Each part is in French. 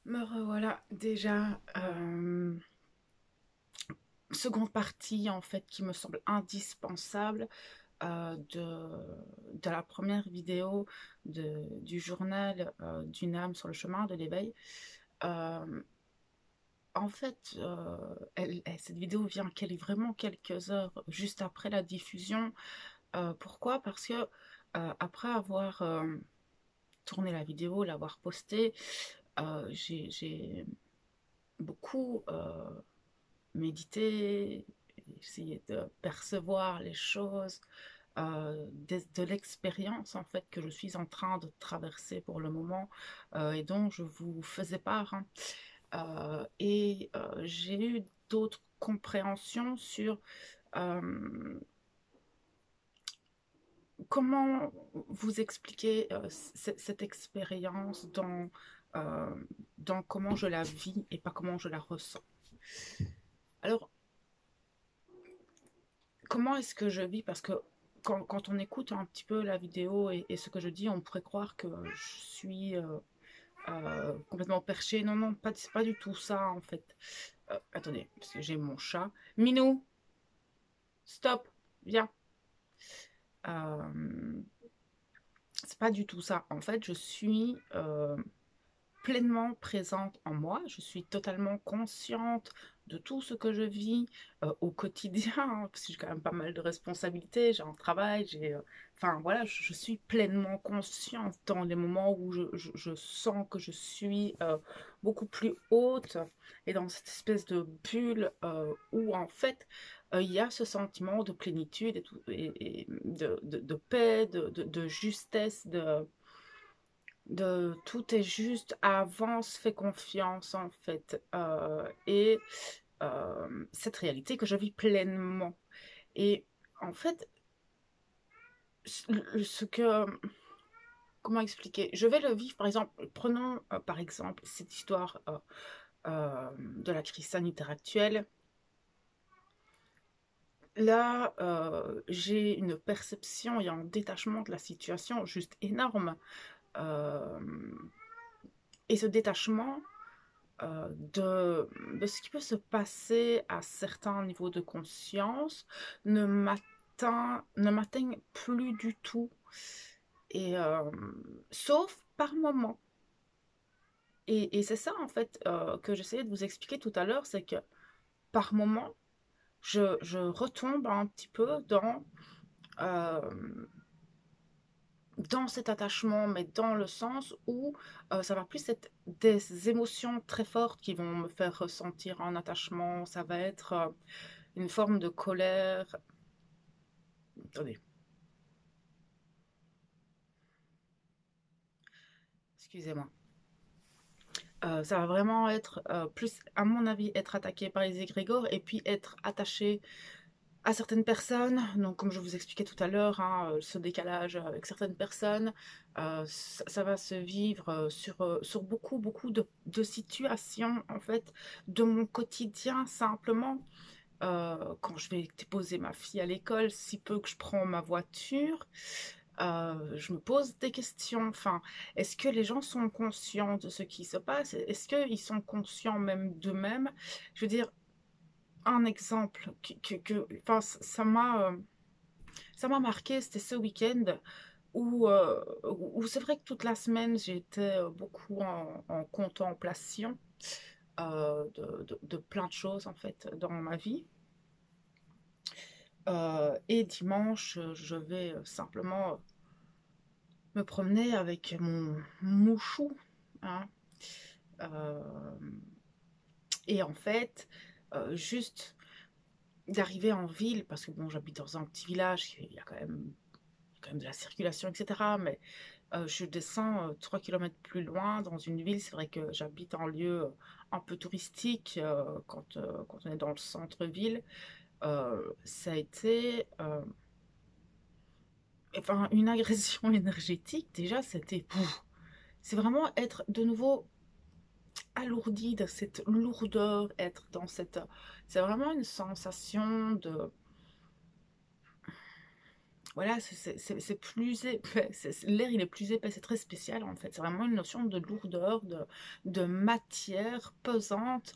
Me revoilà déjà. Seconde partie en fait qui me semble indispensable de la première vidéo du journal d'une âme sur le chemin de l'éveil. Euh, En fait, cette vidéo vient vraiment quelques heures juste après la diffusion. Pourquoi? Parce que après avoir tourné la vidéo, l'avoir postée, j'ai beaucoup méditer, essayer de percevoir les choses, de l'expérience en fait que je suis en train de traverser pour le moment et dont je vous faisais part, hein. J'ai eu d'autres compréhensions sur euh, comment vous expliquer cette expérience euh, dans comment je la vis et pas comment je la ressens. Alors, comment est-ce que je vis? Parce que quand on écoute un petit peu la vidéo et ce que je dis, on pourrait croire que je suis complètement perchée. Non, non, c'est pas du tout ça en fait. Attendez, parce que j'ai mon chat. Minou, stop, viens. Euh, c'est pas du tout ça. En fait, je suis pleinement présente en moi. Je suis totalement consciente de tout ce que je vis au quotidien, hein, parce que j'ai quand même pas mal de responsabilités, j'ai un travail, enfin voilà, je suis pleinement consciente dans les moments où je sens que je suis beaucoup plus haute et dans cette espèce de bulle où en fait il y a ce sentiment de plénitude et de paix, de justesse, de tout est juste, avance, fais confiance en fait. Cette réalité que je vis pleinement. Et en fait, ce que... Comment expliquer? Je vais le vivre, par exemple, prenons par exemple cette histoire de la crise sanitaire actuelle. Là, j'ai une perception et un détachement de la situation juste énorme. Euh, et ce détachement, de ce qui peut se passer à certains niveaux de conscience ne m'atteignent plus du tout. Et sauf par moment. Et c'est ça en fait que j'essayais de vous expliquer tout à l'heure, c'est que par moment, je retombe un petit peu euh, dans cet attachement, mais dans le sens où ça va plus être des émotions très fortes qui vont me faire ressentir un attachement. Ça va être une forme de colère. Attendez, excusez-moi. Ça va vraiment être plus, à mon avis, être attaqué par les égrégores et puis être attaché à certaines personnes. Donc, comme je vous expliquais tout à l'heure, hein, ce décalage avec certaines personnes, ça va se vivre sur beaucoup de situations, en fait, de mon quotidien, simplement. Quand je vais déposer ma fille à l'école, si peu que je prends ma voiture, je me pose des questions. Enfin, est-ce que les gens sont conscients de ce qui se passe? Est-ce qu'ils sont conscients même d'eux-mêmes? Je veux dire, un exemple enfin, ça m'a marqué, c'était ce week-end où c'est vrai que toute la semaine j'étais beaucoup en contemplation de plein de choses en fait dans ma vie. Et dimanche, je vais simplement me promener avec mon mouchou, hein. Euh, et en fait, juste d'arriver en ville, parce que bon, j'habite dans un petit village, il y a quand même de la circulation, etc. Mais je descends 3 km plus loin dans une ville. C'est vrai que j'habite en lieu un peu touristique quand on est dans le centre-ville. Ça a été enfin, une agression énergétique. Déjà, c'était... C'est vraiment être de nouveau alourdi de cette lourdeur, être dans cette... C'est vraiment une sensation de... voilà, c'est plus épais, l'air il est plus épais, c'est très spécial en fait. C'est vraiment une notion de lourdeur, de matière pesante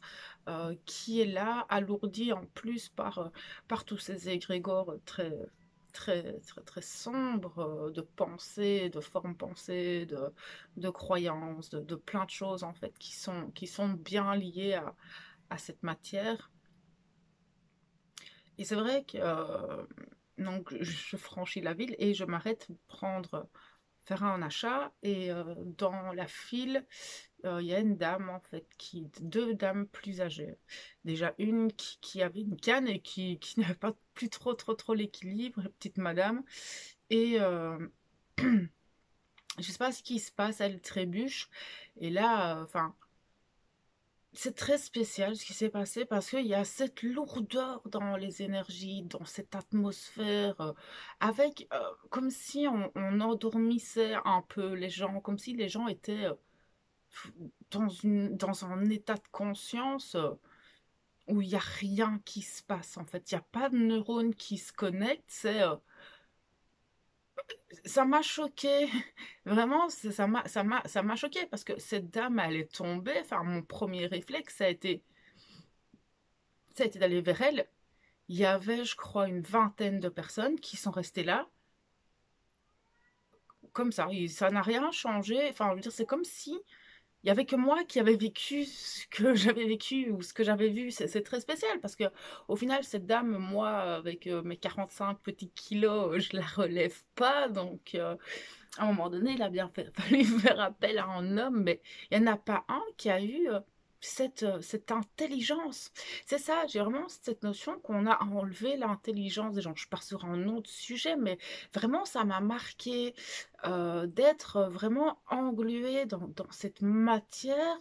qui est là, alourdie en plus par tous ces égrégores très sombres de pensée, de formes pensée, de croyances, de plein de choses en fait qui sont bien liées à cette matière. Et c'est vrai que donc je franchis la ville et je m'arrête prendre faire un achat et dans la file, il y a une dame en fait deux dames plus âgées. Déjà une qui avait une canne et qui n'avait pas plus trop l'équilibre, la petite madame. Et je sais pas ce qui se passe, elle trébuche. Et là, enfin, c'est très spécial ce qui s'est passé parce qu'il y a cette lourdeur dans les énergies, dans cette atmosphère, avec comme si on endormissait un peu les gens, comme si les gens étaient dans un état de conscience où il n'y a rien qui se passe en fait. Il n'y a pas de neurones qui se connectent. Ça m'a choqué. Vraiment, ça m'a choqué parce que cette dame, elle est tombée. Enfin, mon premier réflexe, ça a été d'aller vers elle. Il y avait, je crois, une vingtaine de personnes qui sont restées là, comme ça. Ça n'a rien changé. Enfin, je veux dire, c'est comme si il y avait que moi qui avais vécu ce que j'avais vécu ou ce que j'avais vu. C'est très spécial parce que au final, cette dame, moi, avec mes 45 petits kilos, je la relève pas. Donc, à un moment donné, il a bien fallu faire appel à un homme, mais il n'y en a pas un qui a eu cette intelligence. C'est ça, j'ai vraiment cette notion qu'on a enlevé l'intelligence des gens. Je pars sur un autre sujet, mais vraiment, ça m'a marqué d'être vraiment engluée dans cette matière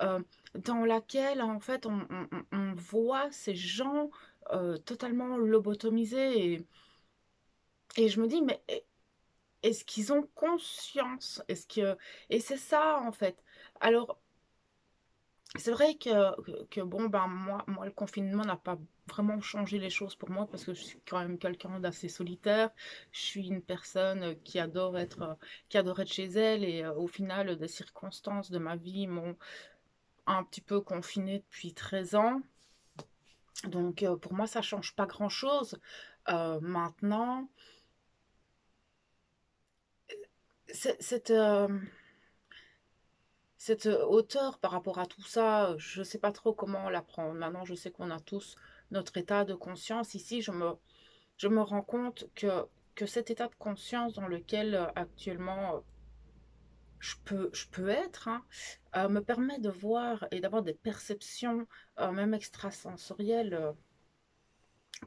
euh, dans laquelle, en fait, on voit ces gens totalement lobotomisés. Et je me dis, mais est-ce qu'ils ont conscience? Et c'est ça, en fait. Alors, c'est vrai que bon, ben, moi, le confinement n'a pas vraiment changé les choses pour moi parce que je suis quand même quelqu'un d'assez solitaire. Je suis une personne qui adore être chez elle et au final, des circonstances de ma vie m'ont un petit peu confinée depuis 13 ans. Donc, pour moi, ça change pas grand-chose. Maintenant, cette, cette hauteur par rapport à tout ça, je ne sais pas trop comment la prendre. Maintenant, je sais qu'on a tous notre état de conscience. Ici, je me rends compte que cet état de conscience dans lequel actuellement je peux être, hein, me permet de voir et d'avoir des perceptions, même extrasensorielles,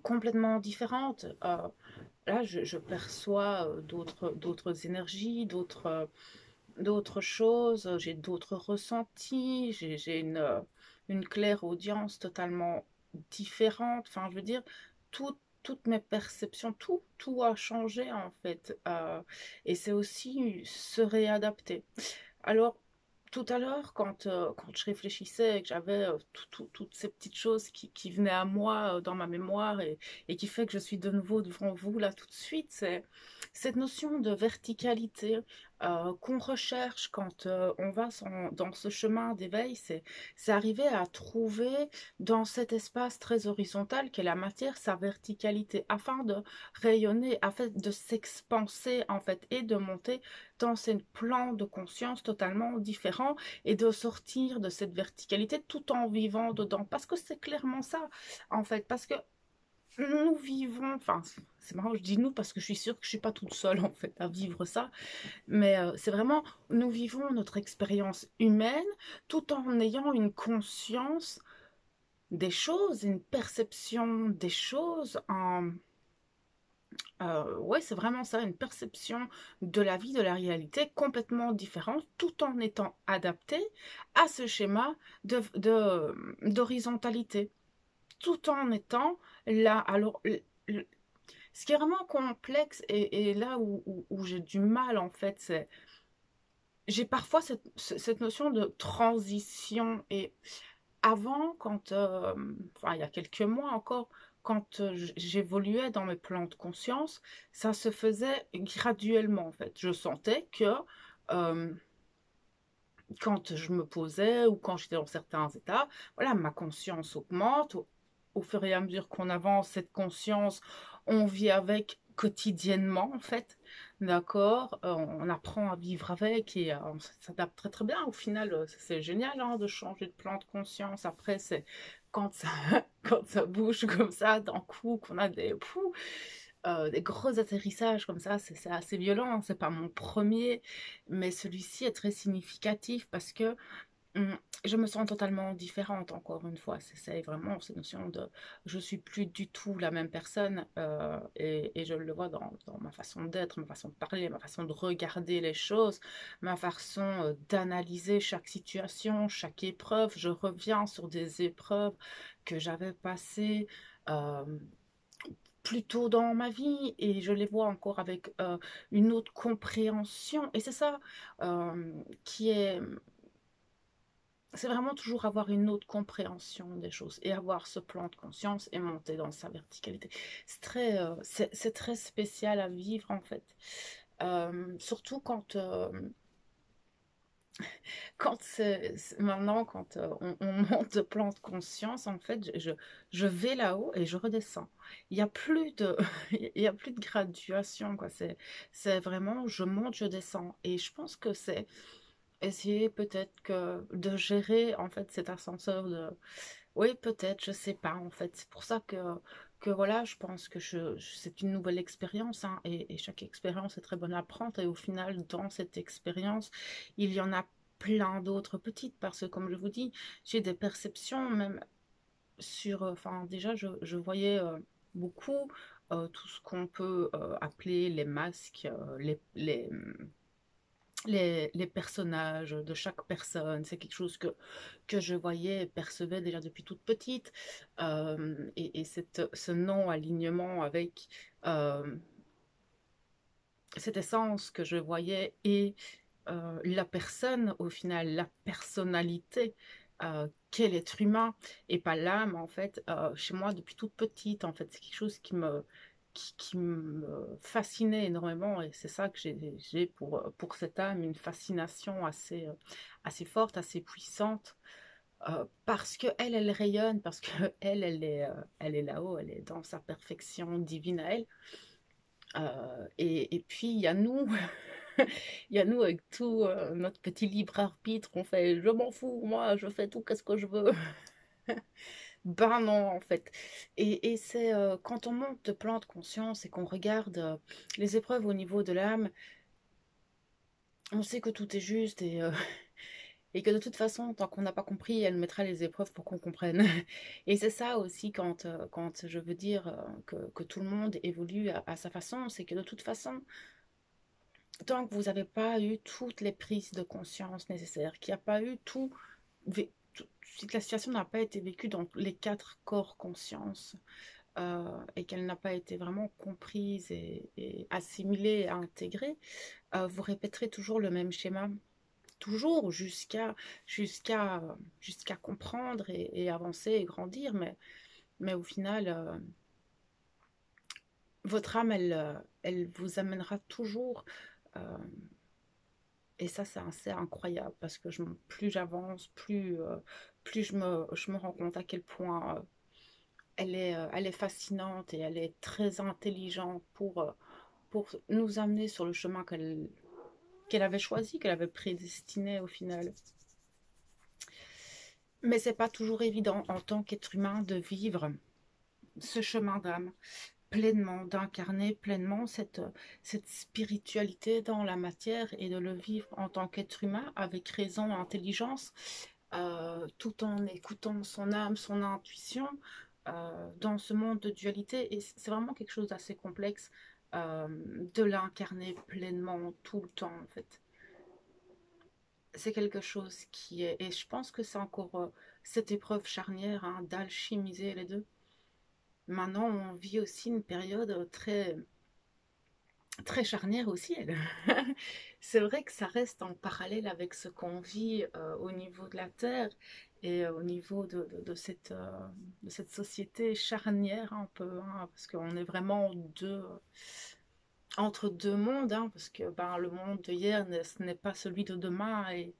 complètement différentes. Là, je perçois d'autres énergies, d'autres choses, j'ai d'autres ressentis, j'ai une claire audience totalement différente. Enfin, je veux dire, toutes mes perceptions, tout a changé en fait. Et c'est aussi se réadapter. Alors, tout à l'heure, quand je réfléchissais et que j'avais toutes ces petites choses qui venaient à moi dans ma mémoire et qui fait que je suis de nouveau devant vous là tout de suite, c'est cette notion de verticalité qu'on recherche quand on va dans ce chemin d'éveil, c'est arriver à trouver dans cet espace très horizontal qu'est la matière sa verticalité afin de rayonner, afin de s'expanser en fait et de monter dans ces plans de conscience totalement différents et de sortir de cette verticalité tout en vivant dedans. Parce que c'est clairement ça, en fait. Parce que nous vivons, enfin, c'est marrant, je dis nous parce que je suis sûre que je ne suis pas toute seule, en fait, à vivre ça. Mais c'est vraiment, nous vivons notre expérience humaine tout en ayant une conscience des choses, une perception des choses, ouais, c'est vraiment ça, une perception de la vie, de la réalité complètement différente, tout en étant adapté à ce schéma d'horizontalité, tout en étant là. Alors, ce qui est vraiment complexe et là où j'ai du mal, en fait, c'est j'ai parfois cette notion de transition. Et avant, enfin, il y a quelques mois encore, quand j'évoluais dans mes plans de conscience, ça se faisait graduellement en fait. Je sentais que euh, quand je me posais ou quand j'étais dans certains états, voilà, ma conscience augmente. Au fur et à mesure qu'on avance, cette conscience, on vit avec quotidiennement en fait, d'accord. On apprend à vivre avec et on s'adapte très très bien. Au final, c'est génial hein, de changer de plan de conscience. Après, c'est quand ça, quand ça bouge comme ça d'un coup, qu'on a des gros atterrissages comme ça, c'est assez violent. Hein. C'est pas mon premier, mais celui-ci est très significatif parce que je me sens totalement différente, encore une fois. C'est vraiment cette notion de je suis plus du tout la même personne et je le vois dans ma façon d'être, ma façon de parler, ma façon de regarder les choses, ma façon d'analyser chaque situation, chaque épreuve. Je reviens sur des épreuves que j'avais passées euh, plus tôt dans ma vie et je les vois encore avec une autre compréhension. Et c'est ça qui est c'est vraiment toujours avoir une autre compréhension des choses et avoir ce plan de conscience et monter dans sa verticalité. C'est très spécial à vivre en fait. Surtout quand maintenant, quand on monte de plan de conscience, en fait, je vais là-haut et je redescends. Il n'y a plus de, il y a plus de graduation, quoi. C'est vraiment, je monte, je descends. Et je pense que c'est essayer peut-être que de gérer en fait cet ascenseur de oui peut-être je sais pas en fait c'est pour ça que voilà je pense que c'est une nouvelle expérience hein, et chaque expérience est très bonne à prendre et au final dans cette expérience il y en a plein d'autres petites parce que comme je vous dis j'ai des perceptions même sur enfin déjà je voyais beaucoup tout ce qu'on peut appeler les masques les personnages de chaque personne. C'est quelque chose que je voyais et percevais déjà depuis toute petite. Et ce non-alignement avec euh, cette essence que je voyais et la personne, au final, la personnalité, quel être humain et pas l'âme, en fait, chez moi depuis toute petite, en fait, c'est quelque chose qui me fascinait énormément et c'est ça que j'ai pour cette âme, une fascination assez forte, assez puissante. Parce que elle rayonne, parce que elle est là-haut, elle est dans sa perfection divine à elle. Et puis il y a nous, il y a nous avec tout notre petit libre arbitre, on fait je m'en fous, moi je fais tout, qu'est-ce que je veux. Ben non en fait. Et c'est quand on monte de plan de conscience et qu'on regarde les épreuves au niveau de l'âme, on sait que tout est juste et que de toute façon, tant qu'on n'a pas compris, elle mettra les épreuves pour qu'on comprenne. Et c'est ça aussi quand je veux dire que tout le monde évolue à sa façon, c'est que de toute façon, tant que vous n'avez pas eu toutes les prises de conscience nécessaires, qu'il n'y a pas eu si la situation n'a pas été vécue dans les quatre corps conscience et qu'elle n'a pas été vraiment comprise et assimilée et intégrée, vous répéterez toujours le même schéma, toujours jusqu'à comprendre et avancer et grandir, mais au final, votre âme, elle vous amènera toujours euh, et ça, c'est assez incroyable parce que plus j'avance, plus je me rends compte à quel point elle est fascinante et elle est très intelligente pour nous amener sur le chemin qu'elle avait choisi, qu'elle avait prédestiné au final. Mais c'est pas toujours évident en tant qu'être humain de vivre ce chemin d'âme pleinement, d'incarner pleinement cette spiritualité dans la matière et de le vivre en tant qu'être humain avec raison et intelligence, tout en écoutant son âme, son intuition dans ce monde de dualité. Et c'est vraiment quelque chose d'assez complexe de l'incarner pleinement tout le temps en fait. C'est quelque chose qui est, et je pense que c'est encore cette épreuve charnière hein, d'alchimiser les deux. Maintenant, on vit aussi une période très très charnière aussi, elle. C'est vrai que ça reste en parallèle avec ce qu'on vit au niveau de la Terre et au niveau de cette société charnière un peu, hein, parce qu'on est vraiment entre deux mondes, hein, parce que ben, le monde d'hier, ce n'est pas celui de demain, et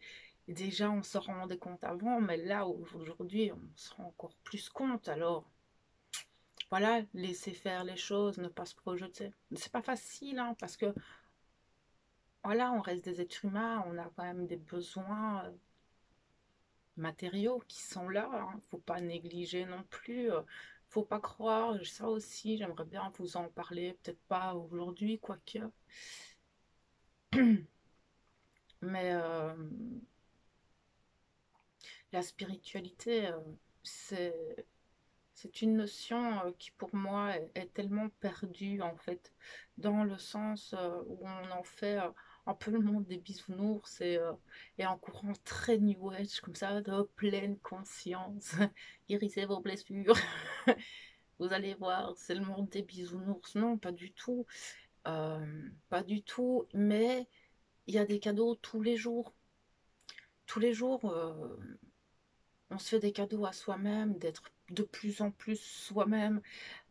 déjà on s'en rendait compte avant, mais là, aujourd'hui, on se rend encore plus compte, alors voilà, laisser faire les choses, ne pas se projeter. C'est pas facile, hein, parce que voilà, on reste des êtres humains, on a quand même des besoins matériaux qui sont là, hein. Faut pas négliger non plus. Faut pas croire, ça aussi, j'aimerais bien vous en parler, peut-être pas aujourd'hui, quoique. Mais la spiritualité, c'est c'est une notion qui pour moi est tellement perdue en fait, dans le sens où on en fait un peu le monde des bisounours et en courant très new age comme ça, de pleine conscience. Guérissez vos blessures. Vous allez voir, c'est le monde des bisounours. Non, pas du tout. Pas du tout. Mais il y a des cadeaux tous les jours. Tous les jours, on se fait des cadeaux à soi-même, d'être de plus en plus soi-même,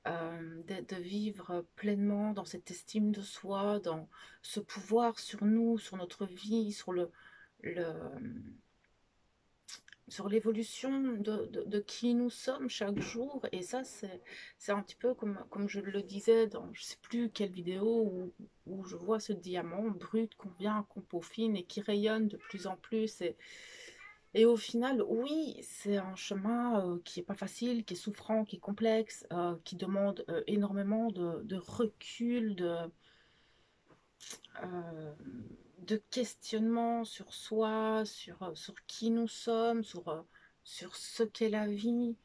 de vivre pleinement dans cette estime de soi, dans ce pouvoir sur nous, sur notre vie, le, sur l'évolution de qui nous sommes chaque jour. Et ça, c'est un petit peu comme je le disais dans je sais plus quelle vidéo où je vois ce diamant brut qu'on vient, qu'on peaufine et qui rayonne de plus en plus. Et au final, oui, c'est un chemin qui est pas facile, qui est souffrant, qui est complexe, qui demande énormément de recul, euh, de questionnement sur soi, sur qui nous sommes, sur ce qu'est la vie,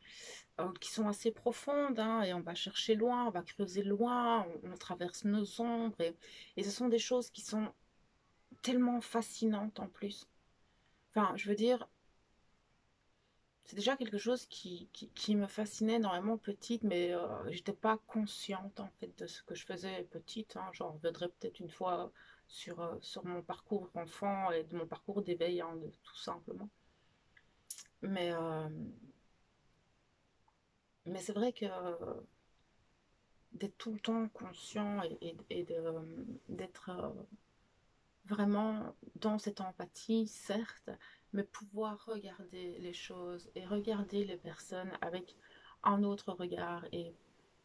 qui sont assez profondes, hein, et on va chercher loin, on va creuser loin, on traverse nos ombres, et ce sont des choses qui sont tellement fascinantes en plus. Enfin, je veux dire, c'est déjà quelque chose qui me fascinait énormément petite, mais j'étais pas consciente en fait de ce que je faisais petite, hein. J'en reviendrai peut-être une fois sur mon parcours d'enfant et de mon parcours d'éveil, hein, tout simplement. Mais, euh, mais c'est vrai que d'être tout le temps conscient et d'être vraiment dans cette empathie, certes, mais pouvoir regarder les choses et regarder les personnes avec un autre regard et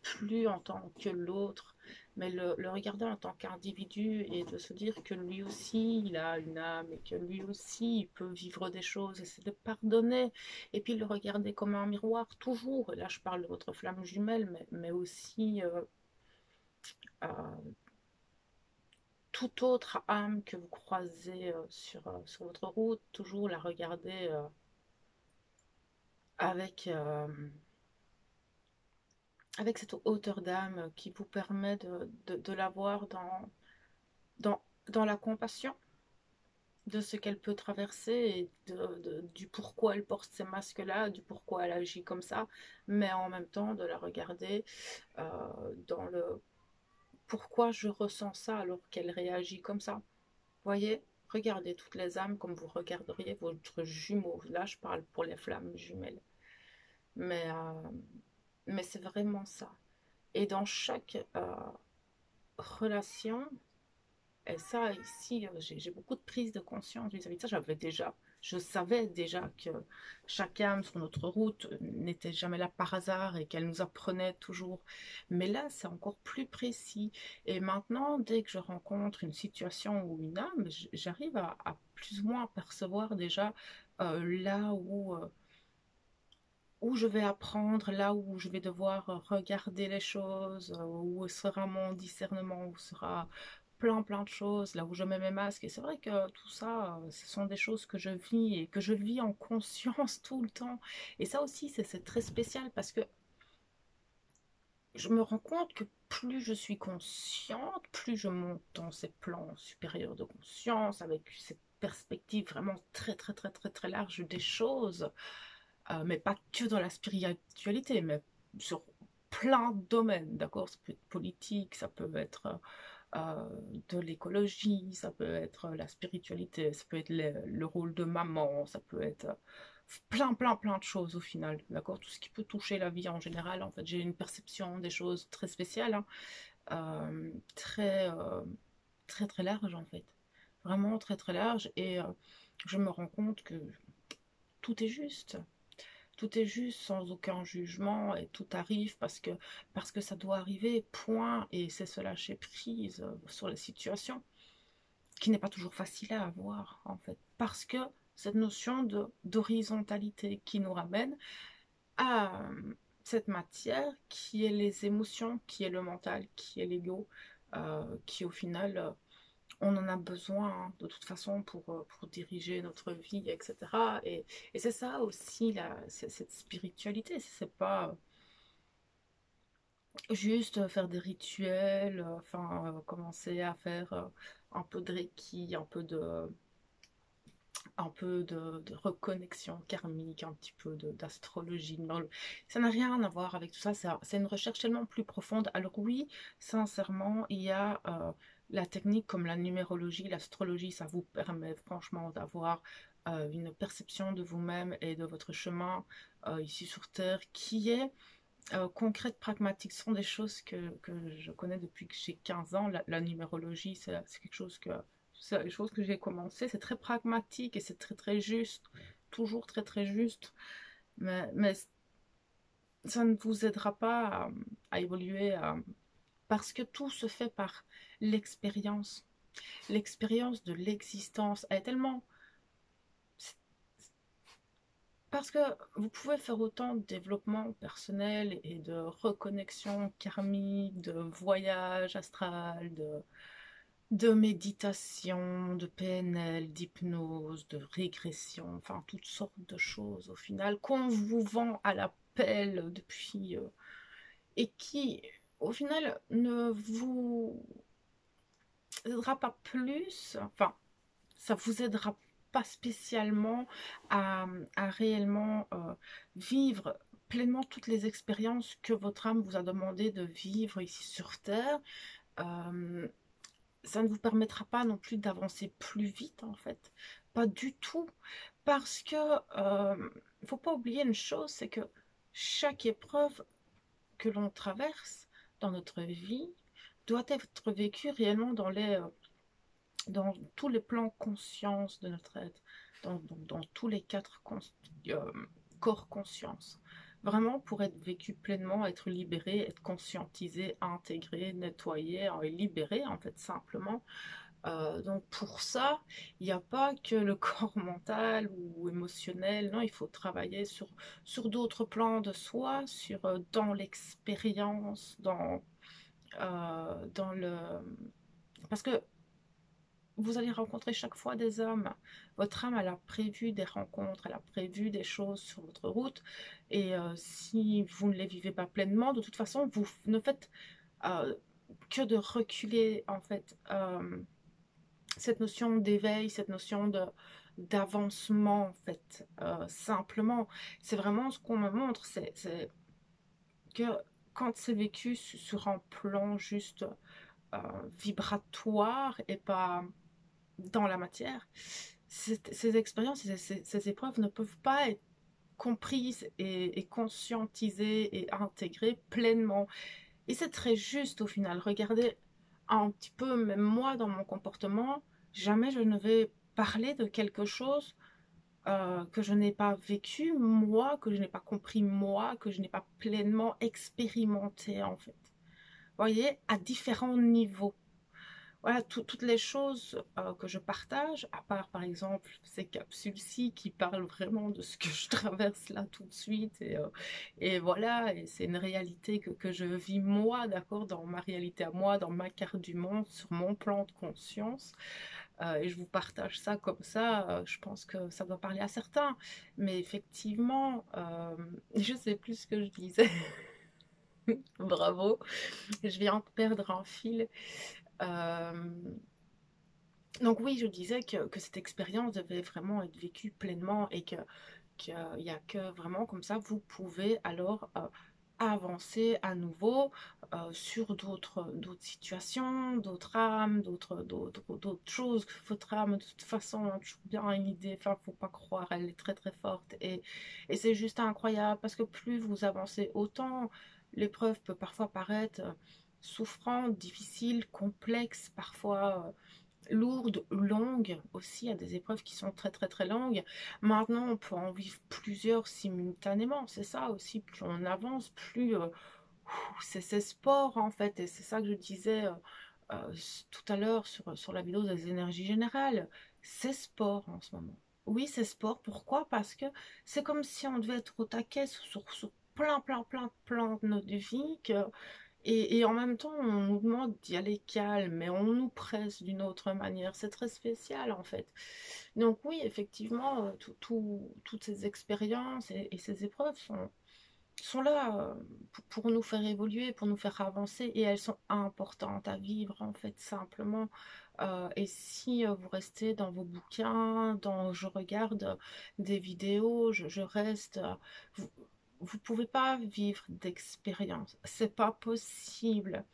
plus en tant que l'autre, mais le regarder en tant qu'individu et de se dire que lui aussi il a une âme et que lui aussi il peut vivre des choses et c'est de pardonner et puis le regarder comme un miroir toujours. Et là je parle de votre flamme jumelle, mais aussi toute autre âme que vous croisez sur votre route, toujours la regarder avec, avec cette hauteur d'âme qui vous permet de la voir dans, dans la compassion de ce qu'elle peut traverser et du pourquoi elle porte ces masques-là, du pourquoi elle agit comme ça, mais en même temps de la regarder dans le pourquoi je ressens ça alors qu'elle réagit comme ça. Voyez, regardez toutes les âmes comme vous regarderiez votre jumeau. Là, je parle pour les flammes jumelles. Mais, euh, mais c'est vraiment ça. Et dans chaque relation, et ça, ici, j'ai beaucoup de prise de conscience vis-à-vis de ça. Je savais déjà que chaque âme sur notre route n'était jamais là par hasard et qu'elle nous apprenait toujours. Mais là, c'est encore plus précis. Et maintenant, dès que je rencontre une situation ou une âme, j'arrive à plus ou moins percevoir déjà là où je vais apprendre, là où je vais devoir regarder les choses, où sera mon discernement, où sera plein de choses, là où je mets mes masques. Et c'est vrai que tout ça, ce sont des choses que je vis et que je vis en conscience tout le temps. Et ça aussi, c'est très spécial parce que je me rends compte que plus je suis consciente, plus je monte dans ces plans supérieurs de conscience, avec cette perspective vraiment très large des choses, mais pas que dans la spiritualité, mais sur plein de domaines, d'accord? Ça peut être politique, ça peut être euh, de l'écologie, ça peut être la spiritualité, ça peut être le rôle de maman, ça peut être plein de choses au final, d'accord? Tout ce qui peut toucher la vie en général, en fait, j'ai une perception des choses très spéciale, hein, très, très large en fait, vraiment très large, et je me rends compte que tout est juste. Tout est juste, sans aucun jugement, et tout arrive parce que ça doit arriver, point. Et c'est se lâcher prise sur les situations, qui n'est pas toujours facile à avoir, en fait. Parce que cette notion d'horizontalité qui nous ramène à cette matière qui est les émotions, qui est le mental, qui est l'ego, qui au final, on en a besoin, hein, de toute façon pour diriger notre vie, etc. Et c'est ça aussi, cette spiritualité. C'est pas juste faire des rituels, enfin, commencer à faire un peu de Reiki, de reconnexion karmique, un petit peu d'astrologie. Ça n'a rien à voir avec tout ça, c'est une recherche tellement plus profonde. Alors oui, sincèrement, il y a la technique comme la numérologie, l'astrologie, ça vous permet franchement d'avoir une perception de vous-même et de votre chemin ici sur Terre qui est concrète, pragmatique. Ce sont des choses que je connais depuis que j'ai 15 ans. La numérologie, c'est quelque chose que c'est les choses que j'ai commencé. C'est très pragmatique et c'est très juste. Toujours très juste. Mais ça ne vous aidera pas à évoluer parce que tout se fait par l'expérience. L'expérience de l'existence est tellement... Parce que vous pouvez faire autant de développement personnel et de reconnexion karmique, de voyage astral, de méditation, de PNL, d'hypnose, de régression, enfin toutes sortes de choses au final qu'on vous vend à la pelle depuis et qui au final ne vous aidera pas plus, enfin ça vous aidera pas spécialement à, à réellement vivre pleinement toutes les expériences que votre âme vous a demandé de vivre ici sur Terre. Euh, Ça ne vous permettra pas non plus d'avancer plus vite en fait. Pas du tout. Parce que faut pas oublier une chose, c'est que chaque épreuve que l'on traverse dans notre vie doit être vécue réellement dans tous les plans conscience de notre être, dans tous les quatre euh, corps conscience. Vraiment pour être vécu pleinement, être libéré, être conscientisé, intégré, nettoyé, libéré en fait simplement. Donc pour ça, il n'y a pas que le corps mental ou émotionnel, non, il faut travailler sur d'autres plans de soi, dans l'expérience, dans le... Parce que vous allez rencontrer chaque fois des hommes. Votre âme, elle a prévu des rencontres, elle a prévu des choses sur votre route. Et si vous ne les vivez pas pleinement, de toute façon, vous ne faites euh, que de reculer, en fait, cette notion d'éveil, cette notion d'avancement, en fait. Simplement, c'est vraiment ce qu'on me montre, c'est que quand c'est vécu sur un plan juste euh, vibratoire et pas dans la matière, ces expériences, ces épreuves ne peuvent pas être comprises et conscientisées et intégrées pleinement. Et c'est très juste au final. Regardez un petit peu, même moi, dans mon comportement, jamais je ne vais parler de quelque chose que je n'ai pas vécu, moi, que je n'ai pas compris, moi, que je n'ai pas pleinement expérimenté, en fait. Vous voyez, à différents niveaux. Voilà, toutes les choses que je partage, à part par exemple ces capsules-ci qui parlent vraiment de ce que je traverse là tout de suite. Et voilà, et c'est une réalité que je vis moi, d'accord, dans ma réalité à moi, dans ma carte du monde, sur mon plan de conscience. Et je vous partage ça comme ça, je pense que ça doit parler à certains. Mais effectivement, je sais plus ce que je disais. Bravo, je viens de perdre un fil. Euh, Donc oui, je disais que cette expérience devait vraiment être vécue pleinement et qu'il n'y a que vraiment comme ça, vous pouvez alors avancer à nouveau sur d'autres situations, d'autres âmes, d'autres choses. Votre âme, de toute façon, a toujours bien une idée, enfin, faut pas croire, elle est très très forte. Et c'est juste incroyable parce que plus vous avancez, autant l'épreuve peut parfois paraître souffrante, difficile, complexe, parfois lourdes, longues aussi. Il y a des épreuves qui sont très très très longues. Maintenant, on peut en vivre plusieurs simultanément. C'est ça aussi, plus on avance, plus c'est sport en fait. Et c'est ça que je disais tout à l'heure sur la vidéo des énergies générales. C'est sport en ce moment. Oui, c'est sport. Pourquoi? Parce que c'est comme si on devait être au taquet sur plein de plans de notre vie, et en même temps, on nous demande d'y aller calme, mais on nous presse d'une autre manière. C'est très spécial, en fait. Donc oui, effectivement, toutes ces expériences et ces épreuves sont là pour nous faire évoluer, pour nous faire avancer, et elles sont importantes à vivre, en fait, simplement. Et si vous restez dans vos bouquins, je regarde des vidéos, je reste... vous, vous pouvez pas vivre d'expérience. C'est pas possible.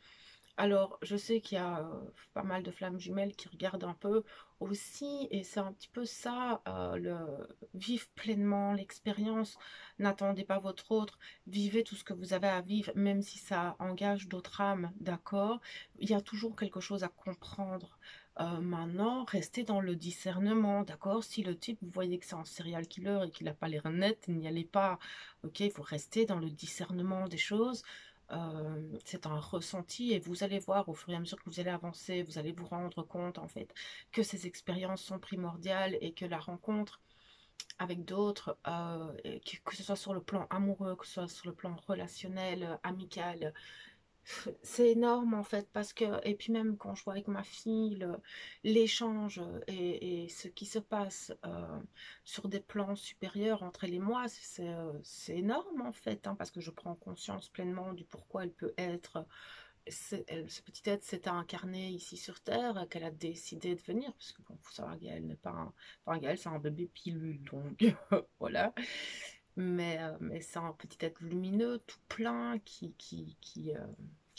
Alors, je sais qu'il y a pas mal de flammes jumelles qui regardent un peu aussi, et c'est un petit peu ça, vivre pleinement l'expérience. N'attendez pas votre autre, vivez tout ce que vous avez à vivre, même si ça engage d'autres âmes, d'accord? Il y a toujours quelque chose à comprendre. Maintenant, restez dans le discernement, d'accord? Si le type, vous voyez que c'est un serial killer et qu'il n'a pas l'air net, n'y allez pas, ok? Il faut rester dans le discernement des choses. C'est un ressenti, et vous allez voir au fur et à mesure que vous allez avancer, vous allez vous rendre compte en fait que ces expériences sont primordiales, et que la rencontre avec d'autres, que ce soit sur le plan amoureux, que ce soit sur le plan relationnel, amical, c'est énorme en fait, parce que, et puis même quand je vois avec ma fille l'échange et ce qui se passe sur des plans supérieurs entre elle et moi, c'est énorme en fait, hein, parce que je prends conscience pleinement du pourquoi elle peut être, ce petit être s'est incarné ici sur Terre, qu'elle a décidé de venir, parce que bon, faut savoir qu'elle n'est pas un, enfin, Gaël, c'est un bébé pilule, donc voilà. Mais c'est un petit être lumineux, tout plein, qui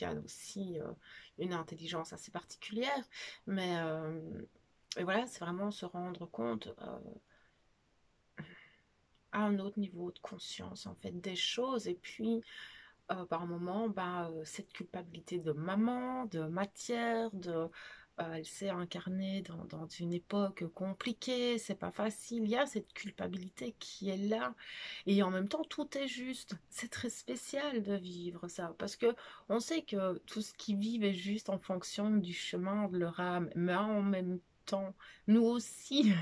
a aussi une intelligence assez particulière. Mais et voilà, c'est vraiment se rendre compte à un autre niveau de conscience, en fait, des choses. Et puis, par moment, cette culpabilité de maman, de matière, elle s'est incarnée dans une époque compliquée, c'est pas facile, il y a cette culpabilité qui est là, et en même temps tout est juste. C'est très spécial de vivre ça, parce que on sait que tout ce qui vit est juste en fonction du chemin de leur âme, mais en même temps, nous aussi,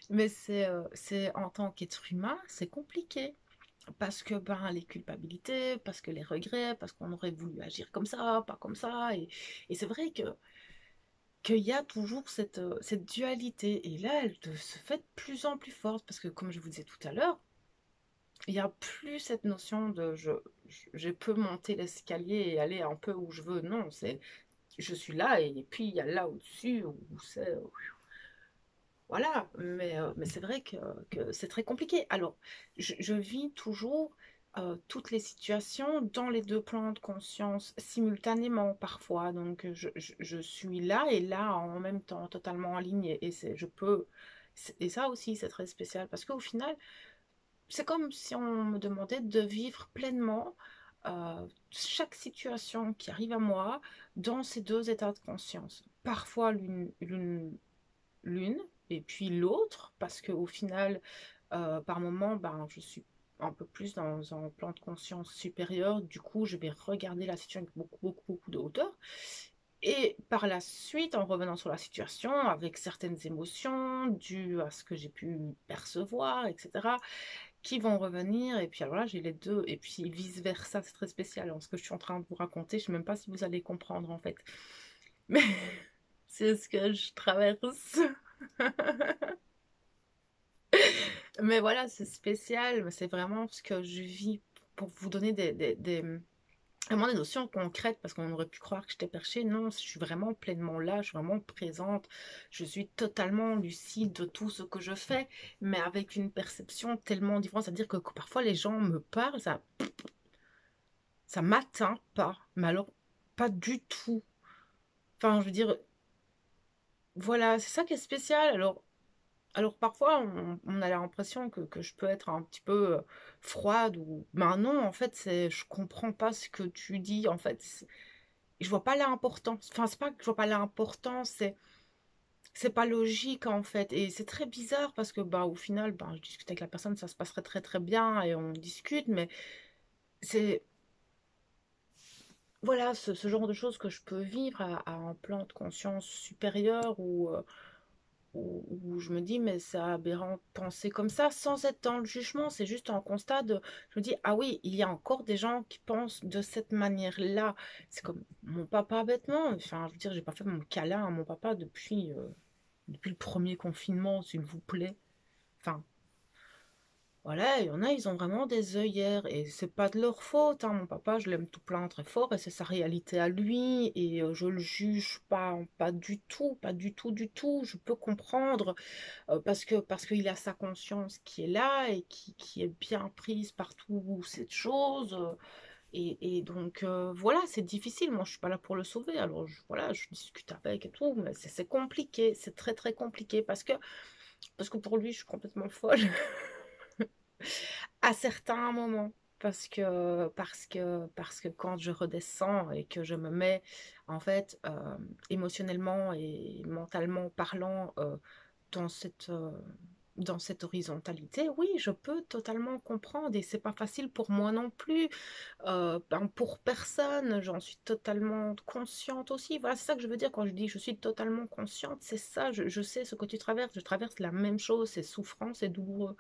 mais c'est en tant qu'être humain, c'est compliqué. Parce que les culpabilités, parce que les regrets, parce qu'on aurait voulu agir comme ça, pas comme ça. Et c'est vrai qu'il y a toujours cette dualité. Et là, elle se fait de plus en plus forte. Parce que comme je vous disais tout à l'heure, il n'y a plus cette notion de je peux monter l'escalier et aller un peu où je veux. Non, c'est je suis là, et puis il y a là au-dessus où c'est... Voilà, mais c'est vrai que c'est très compliqué. Alors, je vis toujours toutes les situations dans les deux plans de conscience simultanément parfois. Donc, je suis là et là en même temps, totalement aligné. Et je peux. Et ça aussi, c'est très spécial, parce qu'au final, c'est comme si on me demandait de vivre pleinement chaque situation qui arrive à moi dans ces deux états de conscience. Parfois l'une et puis l'autre, parce qu'au final, par moment, je suis un peu plus dans un plan de conscience supérieur. Du coup, je vais regarder la situation avec beaucoup de hauteur. Et par la suite, en revenant sur la situation, avec certaines émotions dues à ce que j'ai pu percevoir, etc., qui vont revenir. Et puis alors là, j'ai les deux. Et puis vice-versa, c'est très spécial. Alors, ce que je suis en train de vous raconter, je ne sais même pas si vous allez comprendre en fait. Mais c'est ce que je traverse. Mais voilà, c'est spécial, c'est vraiment ce que je vis, pour vous donner vraiment des notions concrètes, parce qu'on aurait pu croire que j'étais perchée. Non, je suis vraiment pleinement là, je suis vraiment présente, je suis totalement lucide de tout ce que je fais, mais avec une perception tellement différente. C'est-à-dire que parfois les gens me parlent, ça, ça m'atteint pas, mais alors pas du tout. Enfin, je veux dire, voilà, c'est ça qui est spécial. Alors parfois, on a l'impression que je peux être un petit peu froide ou... Ben non, en fait, je comprends pas ce que tu dis. En fait, je vois pas l'importance. Enfin, c'est pas que je vois pas l'importance, c'est pas logique en fait. Et c'est très bizarre parce que bah au final, ben, je discute avec la personne, ça se passerait très très bien et on discute, mais c'est voilà ce genre de choses que je peux vivre à un plan de conscience supérieur où je me dis, mais c'est aberrant de penser comme ça, sans être dans le jugement, c'est juste un constat de, je me dis, ah oui, il y a encore des gens qui pensent de cette manière-là. C'est comme mon papa bêtement, enfin, je veux dire, j'ai pas fait mon câlin à mon papa depuis le premier confinement, s'il vous plaît. Enfin, voilà, il y en a, ils ont vraiment des œillères et c'est pas de leur faute, hein. Mon papa, je l'aime tout plein très fort et c'est sa réalité à lui et je le juge pas, pas du tout, pas du tout, du tout. Je peux comprendre parce qu'il a sa conscience qui est là et qui est bien prise par toute cette chose. Et donc voilà, c'est difficile. Moi, je suis pas là pour le sauver. Alors voilà, je discute avec et tout, mais c'est compliqué, c'est très très compliqué parce que pour lui, je suis complètement folle. À certains moments. Parce que quand je redescends et que je me mets, en fait, émotionnellement et mentalement parlant, dans dans cette horizontalité, oui, je peux totalement comprendre et c'est pas facile pour moi non plus, ben, pour personne, j'en suis totalement consciente aussi. Voilà, c'est ça que je veux dire quand je dis je suis totalement consciente, c'est ça, je sais ce que tu traverses, je traverse la même chose, c'est souffrant, c'est douloureux.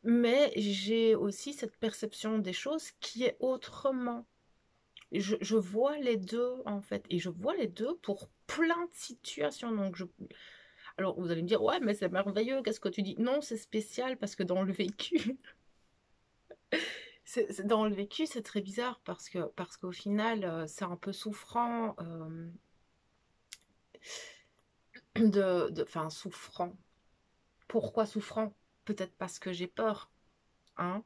Mais j'ai aussi cette perception des choses qui est autrement. Je vois les deux en fait, et je vois les deux pour plein de situations. Alors vous allez me dire, ouais, mais c'est merveilleux, qu'est-ce que tu dis? Non, c'est spécial parce que dans le vécu, dans le vécu, c'est très bizarre parce qu'au final, c'est un peu souffrant, enfin souffrant. Pourquoi souffrant? Peut-être parce que j'ai peur, hein.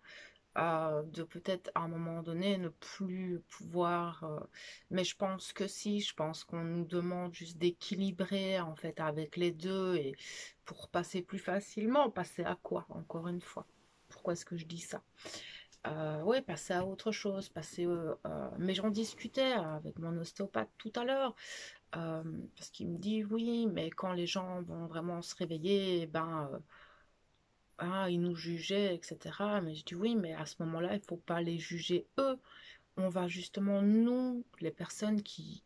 De peut-être à un moment donné ne plus pouvoir, mais je pense que si, je pense qu'on nous demande juste d'équilibrer en fait avec les deux et pour passer plus facilement, passer à quoi encore une fois? Pourquoi est-ce que je dis ça? Oui, passer à autre chose, mais j'en discutais avec mon ostéopathe tout à l'heure, euh, parce qu'il me dit oui, mais quand les gens vont vraiment se réveiller, eh ben ah, ils nous jugeaient, etc. Mais je dis oui, mais à ce moment-là, il ne faut pas les juger eux. On va justement, nous, les personnes qui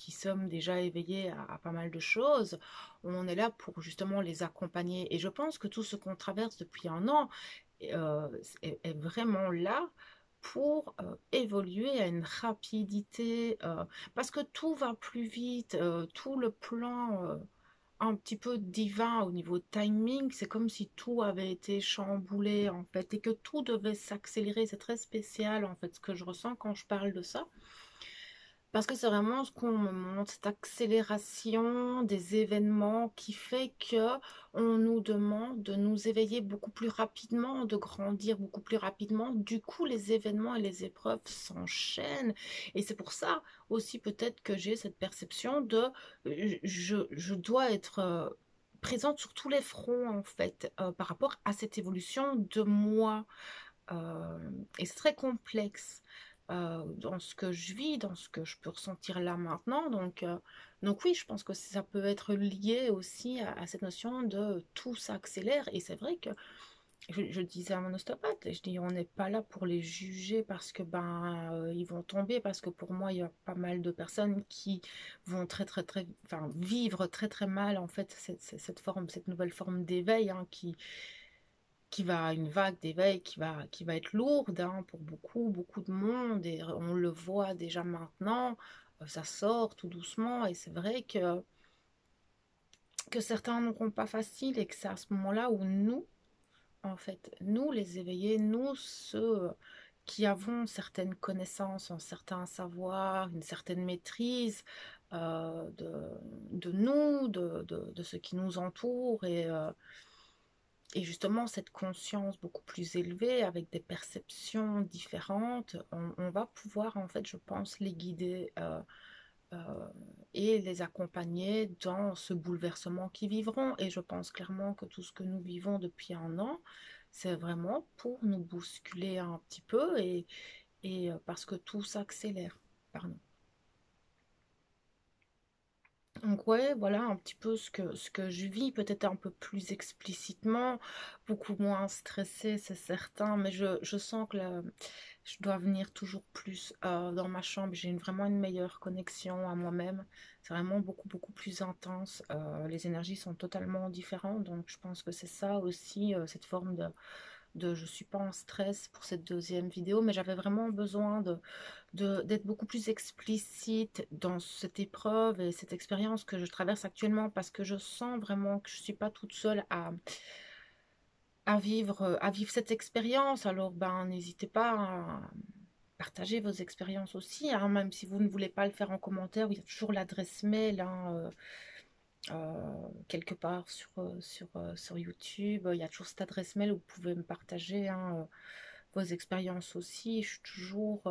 sommes déjà éveillées à pas mal de choses, on est là pour justement les accompagner. Et je pense que tout ce qu'on traverse depuis un an est vraiment là pour évoluer à une rapidité, parce que tout va plus vite, tout le plan un petit peu divin au niveau timing, c'est comme si tout avait été chamboulé en fait et que tout devait s'accélérer. C'est très spécial en fait ce que je ressens quand je parle de ça. Parce que c'est vraiment ce qu'on me montre, cette accélération des événements qui fait que on nous demande de nous éveiller beaucoup plus rapidement, de grandir beaucoup plus rapidement. Du coup, les événements et les épreuves s'enchaînent. Et c'est pour ça aussi peut-être que j'ai cette perception de je dois être présente sur tous les fronts en fait par rapport à cette évolution de moi. Et c'est très complexe dans ce que je vis, dans ce que je peux ressentir là maintenant. Donc oui, je pense que ça peut être lié aussi à cette notion de tout s'accélère. Et c'est vrai que je disais à mon ostéopathe, je dis on n'est pas là pour les juger parce que ben ils vont tomber, parce que pour moi il y a pas mal de personnes qui vont très très très, enfin vivre très très mal en fait cette nouvelle forme d'éveil hein, qui va une vague d'éveil qui va être lourde hein, pour beaucoup, beaucoup de monde et on le voit déjà maintenant, ça sort tout doucement et c'est vrai que certains n'auront pas facile et que c'est à ce moment-là où nous, en fait, nous les éveillés, nous ceux qui avons certaines connaissances, un certain savoir, une certaine maîtrise de nous, de ce qui nous entoure Et justement, cette conscience beaucoup plus élevée, avec des perceptions différentes, on va pouvoir, en fait, je pense, les guider et les accompagner dans ce bouleversement qu'ils vivront. Et je pense clairement que tout ce que nous vivons depuis un an, c'est vraiment pour nous bousculer un petit peu et parce que tout s'accélère. Pardon. Donc ouais, voilà un petit peu ce que je vis, peut-être un peu plus explicitement, beaucoup moins stressée, c'est certain, mais je sens que je dois venir toujours plus dans ma chambre. J'ai vraiment une meilleure connexion à moi-même. C'est vraiment beaucoup plus intense. Les énergies sont totalement différentes, donc je pense que c'est ça aussi, cette forme je suis pas en stress pour cette deuxième vidéo, mais j'avais vraiment besoin d'être beaucoup plus explicite dans cette épreuve et cette expérience que je traverse actuellement, parce que je sens vraiment que je suis pas toute seule à vivre cette expérience. Alors ben n'hésitez pas à partager vos expériences aussi, hein, même si vous ne voulez pas le faire en commentaire, il y a toujours l'adresse mail, hein, quelque part sur YouTube. Il y a toujours cette adresse mail où vous pouvez me partager, hein, vos expériences aussi. Je suis toujours,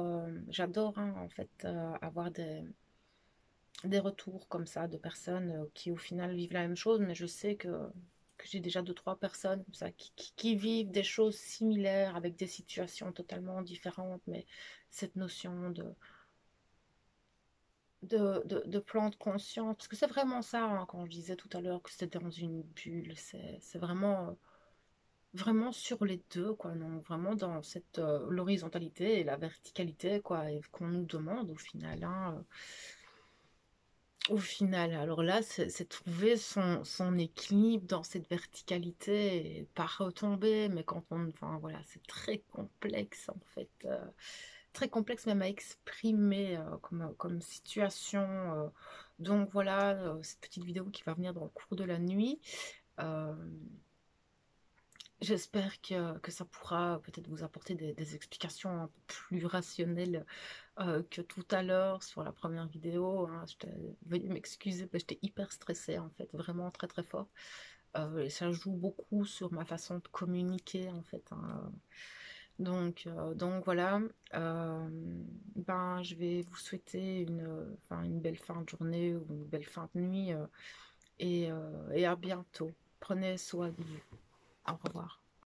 j'adore, hein, en fait, avoir des retours comme ça de personnes qui au final vivent la même chose, mais je sais que j'ai déjà 2 3 personnes comme ça qui vivent des choses similaires avec des situations totalement différentes, mais cette notion de plan de conscience, parce que c'est vraiment ça, hein, quand je disais tout à l'heure que c'était dans une bulle, c'est vraiment, vraiment sur les deux, quoi, non, vraiment dans cette l'horizontalité et la verticalité, quoi, et qu'on nous demande au final, hein, au final. Alors là, c'est trouver son équilibre dans cette verticalité et pas retomber, mais quand on, enfin voilà, c'est très complexe en fait, très complexe même à exprimer comme situation. Donc voilà, cette petite vidéo qui va venir dans le cours de la nuit. Euh, J'espère que ça pourra peut-être vous apporter des explications un peu plus rationnelles que tout à l'heure sur la première vidéo, hein. Veuillez m'excuser, mais j'étais hyper stressée en fait, vraiment très fort. Et ça joue beaucoup sur ma façon de communiquer en fait, hein. Donc voilà, euh, ben, je vais vous souhaiter enfin, une belle fin de journée ou une belle fin de nuit et à bientôt. Prenez soin de vous. Au revoir.